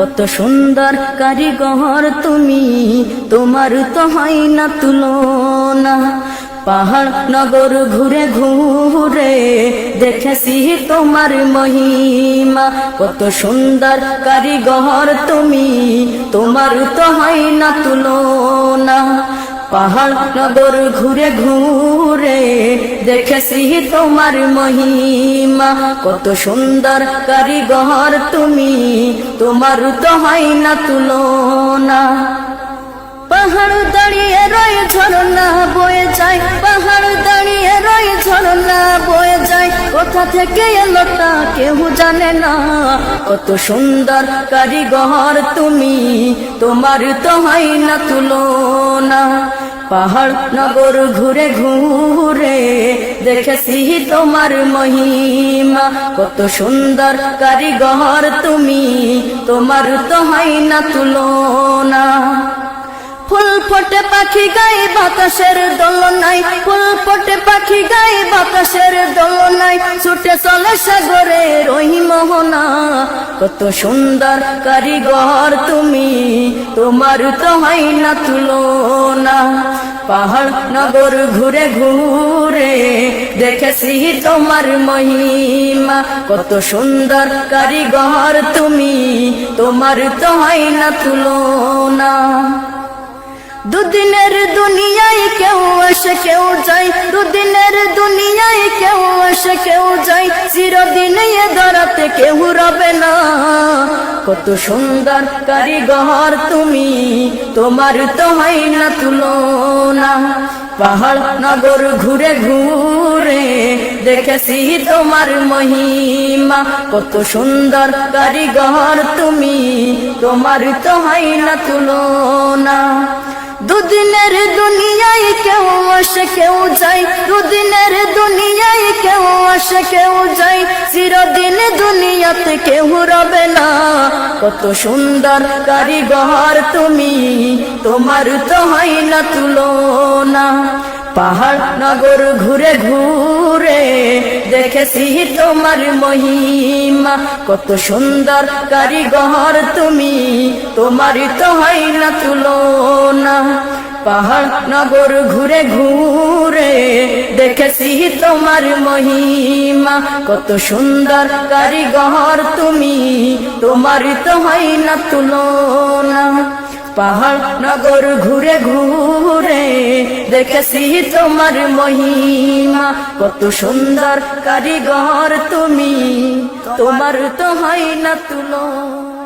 কত সুন্দর কারিগর তুমি, তোমার তো হয় না তুলনা। পাহাড় নগর ঘুরে ঘুরে দেখেছি তোমার মহিমা, কত সুন্দর কারিগর তুমি, তোমার তো হয় না তুলনা। পাহাড় নগর ঘুরে ঘুরে দেখেছি তোমার মহিমা, কত সুন্দর কারিগর তুমি, তোমার তো হয় না তুলনা। পাহাড় দাঁড়িয়ে রয় ঝরনা বয়ে যায়, পাহাড় দাঁড়িয়ে রয় ঝরনা বয়ে যায়, কোথা থেকে এলো তা কেউ জানে না। কত সুন্দর কারিগর তুমি, তোমার তো হয় না তুলনা। পাহাড় নগর ঘুরে ঘুরে দেখেছি তোমার মহিমা, কত সুন্দর কারিগর তুমি, তোমার তো হয় না তুলনা। ফুল ফোটে পাখি গায়ে বাতাসের দোলনায়, ফুল ফোটে পাখি গায়ে বাতাসের দোলনায়, ছুটে চলে সাগরের ওই মোহনা। কত সুন্দর কারিগর তুমি, তোমার তো হয় না তুলনা। পাহাড় নগর ঘুরে ঘুরে দেখেছি তোমার মহিমা, কত সুন্দর কারিগর তুমি, তোমার তো হয় না তুলনা। দুদিনের দুনিয়ায় কেউ আসে কেউ যায়, দুদিনের দুনিয়ায় কেউ আসে কেউ যায়, চিরদিন এ ধরাতে কেউ রবে না। কত সুন্দর কারিগর তুমি, তোমার তো হয় না তুলনা। পাহাড় নগর ঘুরে ঘুরে দেখেছি তোমার মহিমা, কত সুন্দর কারিগর তুমি, তোমার তো হয় না তুলনা। দুদিনের দুনিয়ায় কেউ আসে কেউ যায়, দুদিনের দুনিয়ায় কেউ আসে কেউ যায়, চিরদিন দুনিয়াতে কেউ রবে না। কত সুন্দর কারিগর তুমি, তোমার তো হয় না তুলনা। পাহাড় নগর ঘুরে ঘুরে দেখেছি তোমার মহিমা, কত সুন্দর কারিগর তুমি, তোমার তো হয় না তুলনা। পাহাড় নগর ঘুরে ঘুরে দেখেছি তোমার মহিমা, কত সুন্দর কারিগর তুমি, তোমার তো হয় না তুলনা। পাহাড় নগর ঘুরে ঘুরে দেখেছি তোমার মহিমা, কত সুন্দর কারিগর তুমি, তোমার তো হয় না তুলনা।